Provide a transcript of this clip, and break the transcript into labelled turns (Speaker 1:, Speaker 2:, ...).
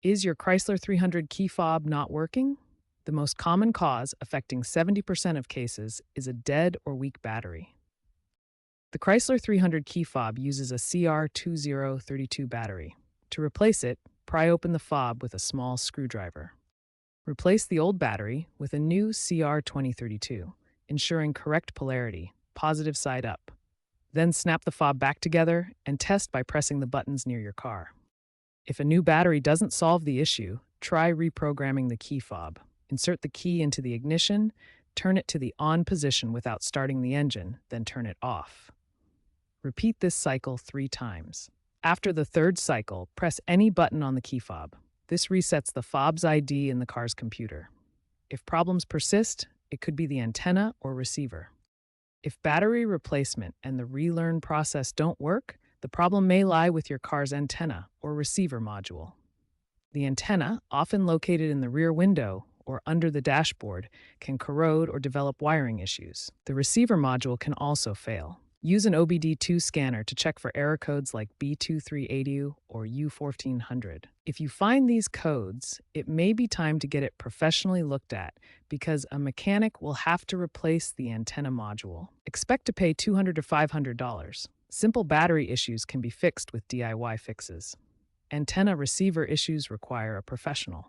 Speaker 1: Is your Chrysler 300 key fob not working? The most common cause, affecting 70% of cases, is a dead or weak battery. The Chrysler 300 key fob uses a CR2032 battery. To replace it, pry open the fob with a small screwdriver. Replace the old battery with a new CR2032, ensuring correct polarity, positive side up. Then snap the fob back together and test by pressing the buttons near your car. If a new battery doesn't solve the issue, try reprogramming the key fob. Insert the key into the ignition, turn it to the on position without starting the engine, then turn it off. Repeat this cycle 3 times. After the third cycle, press any button on the key fob. This resets the fob's ID in the car's computer. If problems persist, it could be the antenna or receiver. If battery replacement and the relearn process don't work, the problem may lie with your car's antenna or receiver module. The antenna, often located in the rear window or under the dashboard, can corrode or develop wiring issues. The receiver module can also fail. Use an OBD2 scanner to check for error codes like B2380 or U1400. If you find these codes, it may be time to get it professionally looked at because a mechanic will have to replace the antenna module. Expect to pay $200 to $500. Simple battery issues can be fixed with DIY fixes. Antenna receiver issues require a professional.